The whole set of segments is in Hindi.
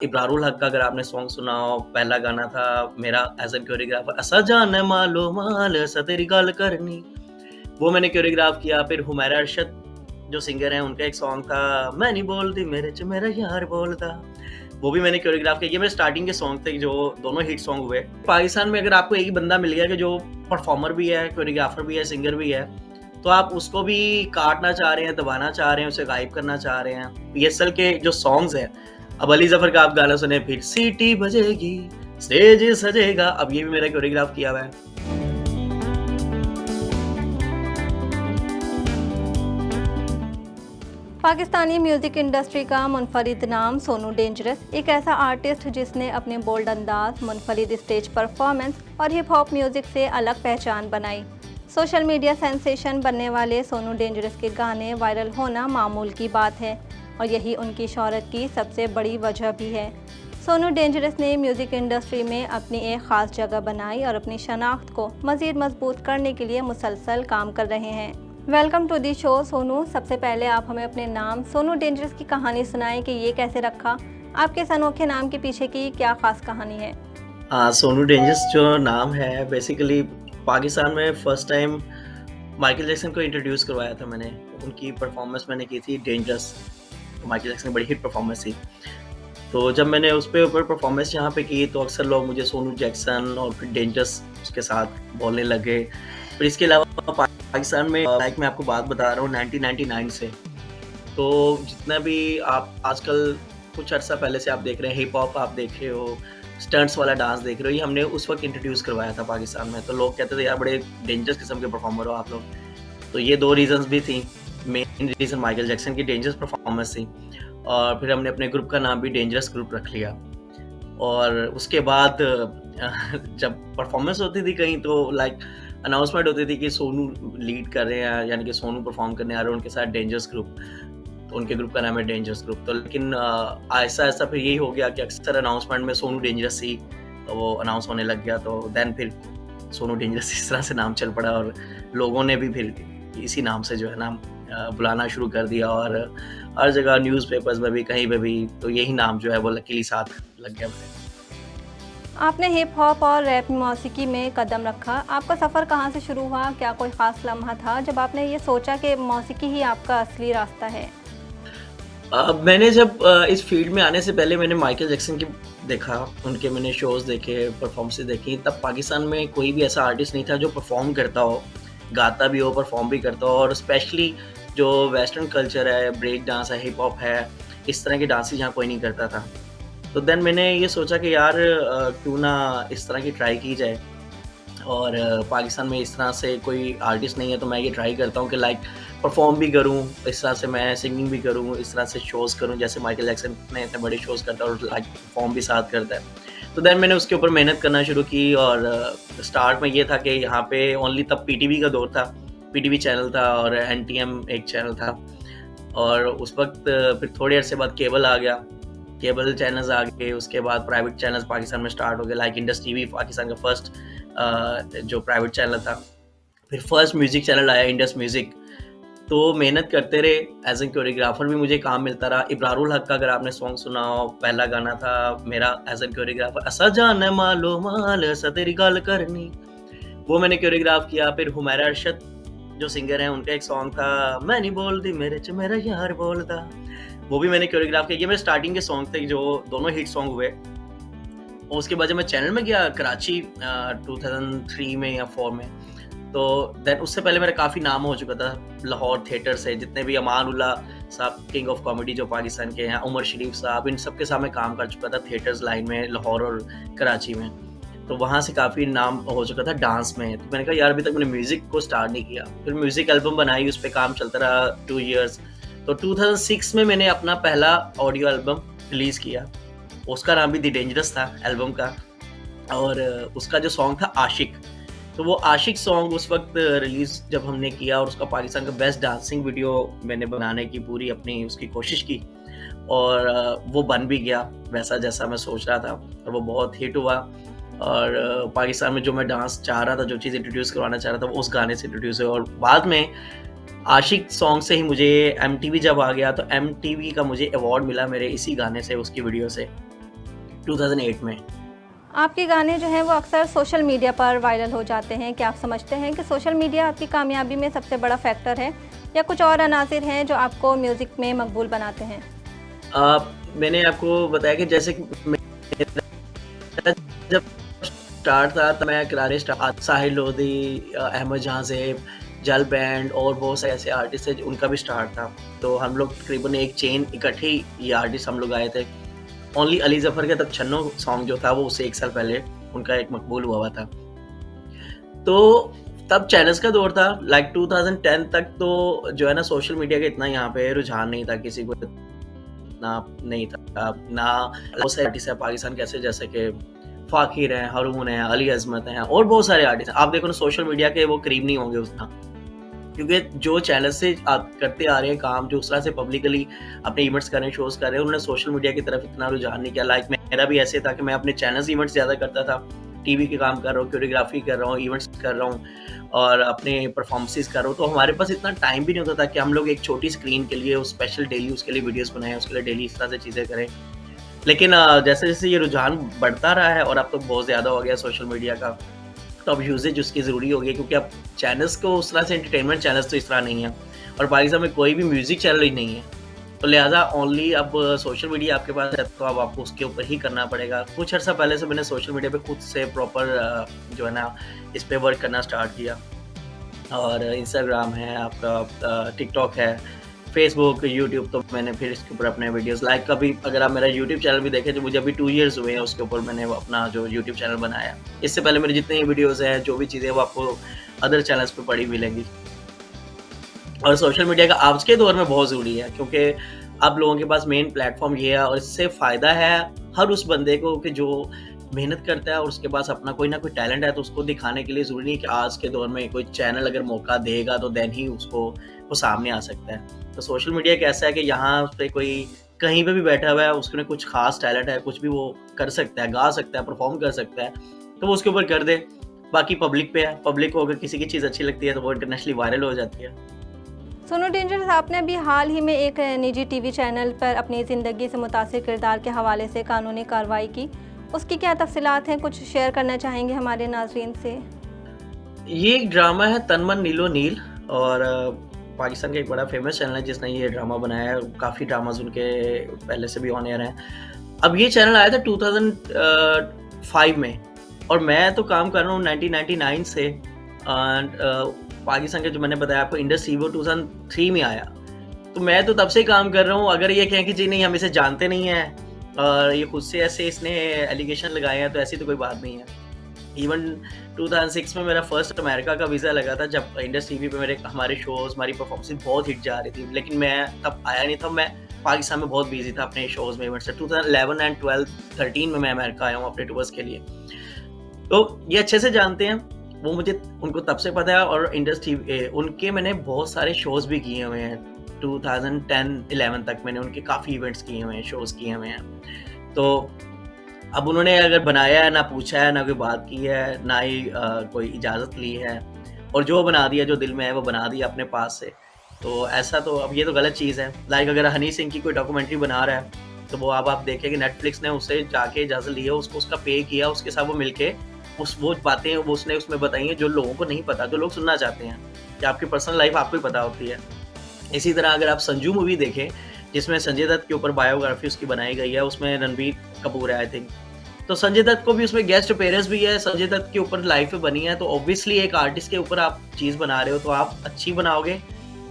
इब्रारुल हक का अगर आपने सॉन्ग सुना हो, पहला गाना था मेरा एज़ एन कोरियोग्राफर, असा जाने मालो माल असा तेरी गल करनी, वो मैंने कोरियोग्राफ किया। फिर हुमैरा अरशद जो सिंगर हैं, उनका एक सॉन्ग था, मैं नहीं बोलती मेरे च मेरा यार बोलदा, वो भी मैंने कोरियोग्राफ किया। ये मेरे स्टार्टिंग के सॉन्ग थे जो दोनों हिट सॉन्ग हुए। पाकिस्तान में अगर आपको एक ही बंदा मिल गया कि जो परफॉर्मर भी है, कोरियोग्राफर भी है, सिंगर भी है, तो आप उसको भी काटना चाह रहे हैं, दबाना चाह रहे हैं, उसे गायब करना चाह रहे हैं। पीएसएल के जो सॉन्ग्स हैं, अब अली ज़फ़र का आप गाना सुने, फिर सीटी बजेगी, स्टेज सजेगा, अब ये भी मेरा कोरियोग्राफ किया हुआ है। पाकिस्तानी म्यूज़िक इंडस्ट्री का मुनफरिद नाम सोनू डेंजरस, एक ऐसा आर्टिस्ट जिसने अपने बोल्ड अंदाज, मुनफरिद स्टेज परफॉर्मेंस और हिप हॉप म्यूज़िक से अलग पहचान बनाई। सोशल मीडिया सेंसेशन बनने वाले सोनू डेंजरस के गाने वायरल होना मामूल की बात है और यही उनकी शोहरत की सबसे बड़ी वजह भी है। सोनू डेंजरस ने म्यूज़िक इंडस्ट्री में अपनी एक ख़ास जगह बनाई और अपनी शनाख्त को मज़ीद मजबूत करने के लिए मुसलसल काम कर रहे हैं। Welcome to the show Sonu. सबसे पहले आप हमें अपने नाम सोनू डेंजरस की कहानी सुनाएं कि ये कैसे रखा, आपके इस अनोखे नाम के पीछे की क्या खास कहानी है। सोनू डेंजरस जो नाम है, बेसिकली पाकिस्तान में फर्स्ट टाइम माइकल जैक्सन को इंट्रोड्यूस करवाया था मैंने। उनकी परफॉर्मेंस मैंने की थी डेंजरस, माइकल जैक्सन की बड़ी हिट परफॉर्मेंस थी। तो जब मैंने उस पे ऊपर परफॉर्मेंस यहाँ पे की, तो अक्सर लोग मुझे सोनू जैक्सन और फिर डेंजरस उसके साथ बोलने लगे। फिर इसके अलावा पाकिस्तान में लाइक मैं आपको बात बता रहा हूँ 1999 से, तो जितना भी आप आजकल कुछ अर्सा पहले से आप देख रहे हैं, हिप हॉप आप देख रहे हो, स्टंट्स वाला डांस देख रहे हो, ये हमने उस वक़्त इंट्रोड्यूस करवाया था पाकिस्तान में। तो लोग कहते थे यार बड़े डेंजरस किस्म के परफॉर्मर हो आप लोग। तो ये 2 रीज़न्स भी थी। मेन रीज़न माइकल जैक्सन की डेंजरस परफॉर्मेंस थी और फिर हमने अपने ग्रुप का नाम भी डेंजरस ग्रुप रख लिया। और उसके बाद जब परफॉर्मेंस होती थी कहीं, तो लाइक अनाउंसमेंट होती थी कि सोनू लीड कर रहे हैं, यानी कि सोनू परफॉर्म करने आ रहे हैं उनके साथ डेंजरस ग्रुप। तो उनके ग्रुप का नाम है डेंजरस ग्रुप। तो लेकिन ऐसा-ऐसा फिर यही हो गया कि अक्सर अनाउंसमेंट में सोनू डेंजरस ही वो अनाउंस होने लग गया। तो देन फिर सोनू डेंजरस इस तरह से नाम चल पड़ा और लोगों ने भी फिर इसी नाम से जो है ना बुलाना शुरू कर दिया। और हर जगह न्यूज़पेपर्स में भी, कहीं पे भी, तो यही नाम जो है वो लकीली साथ लग गया मेरे। आपने हिप हॉप और रैप मौसीकी में कदम रखा, आपका सफ़र कहाँ से शुरू हुआ? क्या कोई ख़ास लम्हा था जब आपने ये सोचा कि मौसीकी ही आपका असली रास्ता है? मैंने जब इस फ़ील्ड में आने से पहले मैंने माइकल जैक्सन की देखा, उनके मैंने शोज़ देखे, परफ़ॉर्मेंसेस देखी। तब पाकिस्तान में कोई भी ऐसा आर्टिस्ट नहीं था जो परफ़ॉर्म करता हो, गाता भी हो, परफ़ॉर्म भी करता हो। और स्पेशली जो वेस्टर्न कल्चर है, ब्रेक डांस है, हिप हॉप है, इस तरह के डांसेज़ यहाँ कोई नहीं करता था। तो देन मैंने ये सोचा कि यार क्यों ना इस तरह की ट्राई की जाए। और पाकिस्तान में इस तरह से कोई आर्टिस्ट नहीं है, तो मैं ये ट्राई करता हूँ कि लाइक परफॉर्म भी करूँ, इस तरह से मैं सिंगिंग भी करूँ, इस तरह से शोज़ करूँ जैसे माइकल जैक्सन ने इतने बड़े शोज़ करता है और लाइक परफॉर्म भी साथ करता है। तो देन मैंने उसके ऊपर मेहनत करना शुरू की। और स्टार्ट में ये था कि यहाँ पे ओनली तब पीटीवी का दौर था, पीटीवी चैनल था और एनटीएम एक चैनल था। और उस वक़्त फिर थोड़े अरसे बाद केबल आ गया, केबल चैनल्स आ गए, उसके बाद प्राइवेट चैनल्स पाकिस्तान में स्टार्ट हो गए, लाइक इंडस टीवी पाकिस्तान का फर्स्ट जो प्राइवेट चैनल था। फिर फर्स्ट म्यूज़िक चैनल आया इंडस म्यूज़िक। तो मेहनत करते रहे, एज़ एन कोरियोग्राफर भी मुझे काम मिलता रहा। इब्रारुल हक का अगर आपने सॉन्ग सुना हो, पहला गाना था मेरा एज़ एन कोरियोग्राफर, असा जाने मालो माल असा तेरी गल करनी, वो मैंने कोरियोग्राफ किया। फिर हुमैरा अरशद जो सिंगर हैं, उनका एक सॉन्ग था, मैं नहीं बोलती मेरे च मेरा यार बोलदा, वो भी मैंने कोरियोग्राफ किया। ये मेरे स्टार्टिंग के सॉन्ग थे जो दोनों हिट सॉन्ग हुए। और उसके बाद जब मैं चैनल में गया कराची 2003 में या 4 में, तो देन उससे पहले मेरा काफ़ी नाम हो चुका था लाहौर थिएटर से। जितने भी अमान उल्लाह साहब किंग ऑफ कॉमेडी जो पाकिस्तान के हैं, उमर शरीफ साहब, इन सब के साथ मैं काम कर चुका था थिएटर्स लाइन में लाहौर और कराची में। तो वहाँ से काफ़ी नाम हो चुका था डांस में। तो मैंने कहा यार अभी तक मैंने म्यूज़िक को स्टार्ट नहीं किया। फिर म्यूज़िक एल्बम बनाई, उस पे काम चलता रहा 2 इयर्स। तो 2006 में मैंने अपना पहला ऑडियो एल्बम रिलीज़ किया। उसका नाम भी द डेंजरस था एल्बम का। और उसका जो सॉन्ग था आशिक, तो वो आशिक सॉन्ग उस वक़्त रिलीज़ जब हमने किया, और उसका पाकिस्तान का बेस्ट डांसिंग वीडियो मैंने बनाने की पूरी अपनी उसकी कोशिश की। और वो बन भी गया वैसा जैसा मैं सोच रहा था, और वो बहुत हिट हुआ। और पाकिस्तान में जो मैं डांस चाह रहा था, जो चीज़ इंट्रोड्यूस करवाना चाह रहा था, वो उस गाने से इंट्रोड्यूस हुई। और बाद में आशिक सॉन्ग से ही मुझे एमटीवी जब आ गया, तो एमटीवी का मुझे अवार्ड मिला मेरे इसी गाने से, उसकी वीडियो से। 2008 में। आपके गाने जो हैं वो अक्सर सोशल मीडिया पर वायरल हो जाते हैं। क्या आप समझते हैं कि सोशल मीडिया आपकी कामयाबी में सबसे बड़ा फैक्टर है या कुछ और अनासिर हैं जो आपको म्यूज़िक में मकबूल बनाते हैं? मैंने आपको बताया कि जैसे कि मेरा जब स्टार्ट था तब मैं किरारे स्टार्ट साहिल लोधी, अहमद जहाँ ज़ेब, जल बैंड और बहुत से ऐसे आर्टिस्ट हैं उनका भी स्टार्ट था। तो हम लोग तकरीबन एक चेन इकट्ठे ही ये आर्टिस्ट हम लोग आए थे। ओनली अली ज़फ़र का तब छन्नो सॉन्ग जो था वो उससे 1 साल पहले उनका एक मकबूल हुआ था। तो तब चैनल्स का दौर था, लाइक 2010 तक तो जो है ना सोशल मीडिया का इतना यहाँ पे रुझान नहीं था, किसी को इतना नहीं था। ना बहुत सारे आर्टिस्ट हैं पाकिस्तान के ऐसे जैसे कि फ़ाकिर हैं, हारून हैं, अली अज़मत हैं और बहुत सारे आर्टिस्ट हैं। आप देखो ना सोशल मीडिया के वो करीब नहीं होंगे उतना, क्योंकि जो चैनल से आप करते आ रहे हैं काम, जो उस तरह से पब्लिकली अपने इवेंट्स कर रहे हैं, शोज़ कर रहे हैं, उन्होंने सोशल मीडिया की तरफ इतना रुझान नहीं किया। लाइक मेरा भी ऐसे था कि मैं अपने चैनल्स इवेंट्स ज़्यादा करता था, टीवी के काम कर रहा हूँ, कोरियोग्राफी कर रहा हूँ, इवेंट्स कर रहा हूँ और अपने परफॉर्मेंसेस कर रहा हूँ, तो हमारे पास इतना टाइम भी नहीं होता था कि हम लोग एक छोटी स्क्रीन के लिए उस स्पेशल डेली उसके लिए वीडियोज़ बनाएँ, उसके लिए डेली इस तरह से चीज़ें करें। लेकिन जैसे-जैसे ये रुझान बढ़ता रहा है और अब तो बहुत ज़्यादा हो गया सोशल मीडिया का, तो अब यूसेज उसकी ज़रूरी हो गई, क्योंकि अब चैनल्स को उस तरह से एंटरटेनमेंट चैनल्स तो इस तरह नहीं है और पाकिस्तान में कोई भी म्यूज़िक चैनल ही नहीं है। तो लिहाज़ा ओनली अब सोशल मीडिया आपके पास है तो अब आपको उसके ऊपर ही करना पड़ेगा। कुछ अर्सा पहले से मैंने सोशल मीडिया पे खुद से प्रॉपर जो है ना इस पे वर्क करना स्टार्ट किया और इंस्टाग्राम है आपका, टिकटॉक है, फेसबुक, यूट्यूब, तो मैंने फिर इसके ऊपर अपने वीडियोज़ लाइक अभी अगर आप मेरा यूट्यूब चैनल भी देखें तो मुझे अभी 2 इयर्स हुए हैं उसके ऊपर मैंने वो अपना जो यूट्यूब चैनल बनाया। इससे पहले मेरे जितने वीडियोज़ हैं, जो भी चीज़ें वो आपको अदर चैनल्स पे पड़ी मिलेंगी। और सोशल मीडिया का आज के दौर में बहुत ज़रूरी है, क्योंकि अब लोगों के पास मेन प्लेटफ़ॉर्म ये है और इससे फ़ायदा है हर उस बंदे को कि जो मेहनत करता है और उसके पास अपना कोई ना कोई टैलेंट है, तो उसको दिखाने के लिए ज़रूरी नहीं है कि आज के दौर में कोई चैनल अगर मौका देगा तो देन ही उसको वो सामने आ सकता है। तो सोशल मीडिया एक ऐसा है कि यहाँ पे कोई कहीं पे भी बैठा हुआ है, उसके कुछ ख़ास टैलेंट है, कुछ भी वो कर सकता है, गा सकता है, परफ़ॉर्म कर सकता है, तो वो उसके ऊपर कर दे। बाकी पब्लिक पे है, पब्लिक को अगर किसी की चीज़ अच्छी लगती है तो वो इंटरनेशनली वायरल हो जाती है। सोनू डेंजरस, आपने अभी हाल ही में एक निजी टीवी चैनल पर अपनी ज़िंदगी से मुतासिर किरदार के हवाले से कानूनी कार्रवाई की। उसकी क्या तफ़सीलात हैं, कुछ शेयर करना चाहेंगे हमारे नाज़रीन से? ये एक ड्रामा है तन मन नीलो नील और पाकिस्तान का एक बड़ा फ़ेमस चैनल है जिसने ये ड्रामा बनाया है। काफ़ी ड्रामाज़ उनके पहले से भी ऑन एयर हैं। अब ये चैनल आया था 2005 में और मैं तो काम कर रहा हूँ 1999 से एंड पाकिस्तान के जो मैंने बताया आपको इंडस टीवी 2003 में आया। तो मैं तो तब से ही काम कर रहा हूँ। अगर ये कहें कि जी नहीं हम इसे जानते नहीं हैं और ये खुद से ऐसे इसने एलिगेशन लगाए हैं, तो ऐसी तो कोई बात नहीं है। इवन 2006 में मेरा फर्स्ट अमेरिका का वीज़ा लगा था, जब इंडस टीवी पे हमारे शोज़, हमारी परफॉर्मेंस बहुत हिट जा रही थी, लेकिन मैं तब आया नहीं था। मैं पाकिस्तान में बहुत बिजी था अपने शोज़ में, इवेंट्स से। 2011 एंड 12 13 में मैं अमेरिका आया हूँ अपने टूर्स के लिए। तो ये अच्छे से जानते हैं, वो मुझे उनको तब से पता है और इंडस टीवी उनके मैंने बहुत सारे शोज़ भी किए हुए हैं। 2010-11 तक मैंने उनके काफ़ी इवेंट्स किए हुए हैं, शोज़ किए हुए हैं। तो अब उन्होंने अगर बनाया है, ना पूछा है, ना कोई बात की है, ना ही कोई इजाज़त ली है और जो बना दिया, जो दिल में है वो बना दिया अपने पास से। तो ऐसा तो अब ये तो गलत चीज़ है। लाइक अगर हनी सिंह की कोई डॉक्यूमेंट्री बना रहा है, तो वो अब आप देखें कि नेटफ्लिक्स ने उससे जाके इजाज़त ली है, उसको उसका पे किया, उसके साथ वो मिलके वो बातें वो उसने उसमें बताई हैं जो लोगों को नहीं पता, जो लोग सुनना चाहते हैं कि आपकी पर्सनल लाइफ़ आपको ही पता होती है। इसी तरह अगर आप संजू मूवी देखें, जिसमें संजय दत्त के ऊपर बायोग्राफी उसकी बनाई गई है, उसमें रणबीर कपूर है आई थिंक। तो संजय दत्त को भी उसमें गेस्ट अपीयरेंस भी है, संजय दत्त के ऊपर लाइफ पे बनी है, तो ऑब्वियसली एक आर्टिस्ट के ऊपर आप चीज़ बना रहे हो, तो आप अच्छी बनाओगे,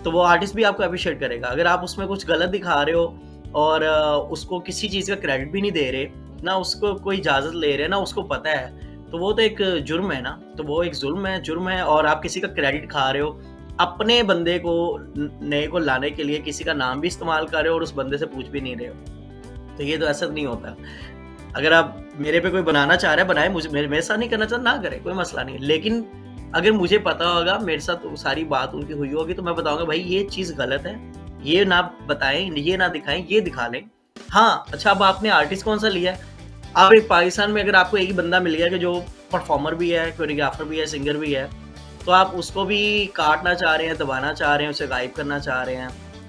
तो वो आर्टिस्ट भी आपको एप्रिशिएट करेगा। अगर आप उसमें कुछ गलत दिखा रहे हो और उसको किसी चीज़ का क्रेडिट भी नहीं दे रहे, ना उसको कोई इजाज़त ले रहे, ना उसको पता है, तो वो तो एक जुर्म है ना। तो वो एक जुर्म है और आप किसी का क्रेडिट खा रहे हो, अपने बंदे को नए को लाने के लिए किसी का नाम भी इस्तेमाल कर रहे हो और उस बंदे से पूछ भी नहीं रहे हो। तो ये तो ऐसा नहीं होता। अगर आप मेरे पे कोई बनाना चाह रहा है, बनाए, मुझे मेरे साथ नहीं करना चाहता, ना करे, कोई मसला नहीं। लेकिन अगर मुझे पता होगा, मेरे साथ वो सारी बात उनकी हुई होगी, तो मैं बताऊँगा भाई ये चीज़ गलत है, ये ना बताएँ, ये ना दिखाएँ, ये दिखा लें। हाँ, अच्छा अब आपने आर्टिस्ट कौन-सा लिया है? आप एक पाकिस्तान में अगर आपको एक ही बंदा मिल गया कि जो परफॉर्मर भी है, कोरियोग्राफर भी है, सिंगर भी है, तो आप उसको भी काटना चाह रहे हैं, दबाना चाह रहे हैं, उसे गायब करना चाह रहे हैं,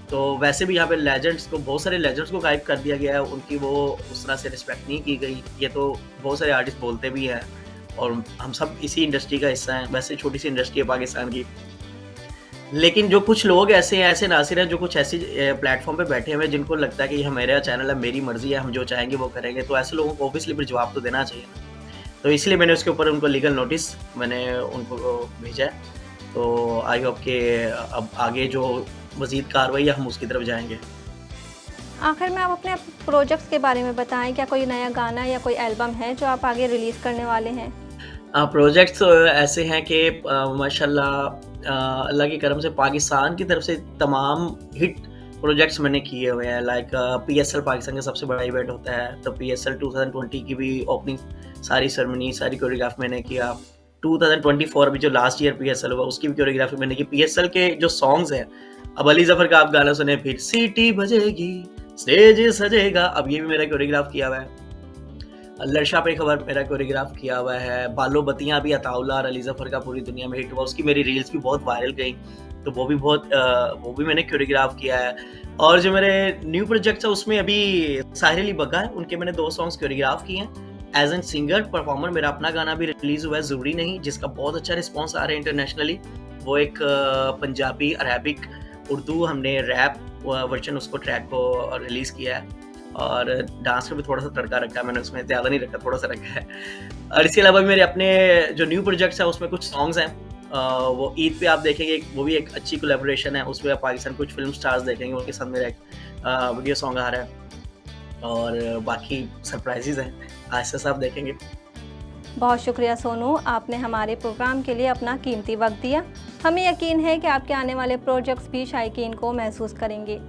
तो वैसे भी यहाँ पे लेजेंड्स को, बहुत सारे लेजेंड्स को गायब कर दिया गया है, उनकी वो उस तरह से रिस्पेक्ट नहीं की गई। ये तो बहुत सारे आर्टिस्ट बोलते भी हैं और हम सब इसी इंडस्ट्री का हिस्सा हैं। वैसे छोटी-सी इंडस्ट्री है पाकिस्तान की। लेकिन जो कुछ लोग ऐसे हैं, ऐसे नासिर हैं जो कुछ ऐसी प्लेटफ़ॉर्म पे बैठे हुए हैं जिनको लगता है कि ये मेरा चैनल है, मेरी मर्ज़ी है, हम जो चाहेंगे वो करेंगे, तो ऐसे लोगों को ऑब्वियसली फिर जवाब तो देना चाहिए ना। तो इसलिए मैंने उसके ऊपर उनको लीगल नोटिस मैंने उनको भेजा है। तो आई होप कि अब आगे जो मज़ीद कार्रवाई है हम उसकी तरफ जाएँगे। आखिर में आप अपने प्रोजेक्ट्स के बारे में बताएं, क्या कोई नया गाना या कोई एल्बम है जो आप आगे रिलीज़ करने वाले हैं? प्रोजेक्ट्स ऐसे हैं कि माशाल्लाह अल्लाह के करम से पाकिस्तान की तरफ से तमाम हिट प्रोजेक्ट्स मैंने किए हुए हैं। लाइक पीएसएल पाकिस्तान का सबसे बड़ा इवेंट होता है, तो पीएसएल 2020 की भी ओपनिंग सारी सेरेमनी, सारी कोरियोग्राफ मैंने किया। 2024 अभी जो लास्ट ईयर पीएसएल हुआ उसकी भी कोरियोग्राफी मैंने की। पीएसएल के जो सॉन्ग्स हैं, अब अली ज़फ़र का आप गाना सुने, फिर सीटी बजेगी, स्टेज सजेगा, अब ये भी मेरा कोरियोग्राफ किया हुआ है। लड़शा पे खबर मेरा कोरियोग्राफ किया हुआ है। बालो बत्तियाँ भी अताउल्लाह और अली ज़फ़र का पूरी दुनिया में हिट हुआ, उसकी मेरी रील्स भी बहुत वायरल गई, तो वो भी मैंने कोरियोग्राफ किया है। और जो मेरे न्यू प्रोजेक्ट्स है उसमें अभी साहिर अली बग्गा है, उनके मैंने 2 सॉन्ग्स कोरियोग्राफ किए हैं। एज़ एन सिंगर परफॉर्मर मेरा अपना गाना भी रिलीज़ हुआ है, ज़रूरी नहीं, जिसका बहुत अच्छा रिस्पॉन्स आ रहा है इंटरनेशनली। वो एक पंजाबी, अरेबिक, उर्दू हमने रैप वर्जन उसको ट्रैक को रिलीज़ किया है। और डांस का भी थोड़ा-सा तड़का रखा है मैंने उसमें, ज़्यादा नहीं रखा, थोड़ा-सा रखा है। और इसके अलावा भी मेरे अपने जो न्यू प्रोजेक्ट्स हैं उसमें कुछ सॉन्ग्स हैं। वो ईद पे आप देखेंगे, वो भी एक अच्छी कोलैबोरेशन है, उसमें आप पाकिस्तान कुछ फ़िल्म स्टार्स देखेंगे, उनके साथ मेरा एक वीडियो सॉन्ग आ रहा है। और बाकी सरप्राइज़ेज़ हैं, आहिस्ता से आप देखेंगे। बहुत शुक्रिया सोनू, आपने हमारे प्रोग्राम के लिए अपना कीमती वक्त दिया। हमें यकीन है कि आपके आने वाले प्रोजेक्ट्स भी शायकीन को महसूस करेंगे।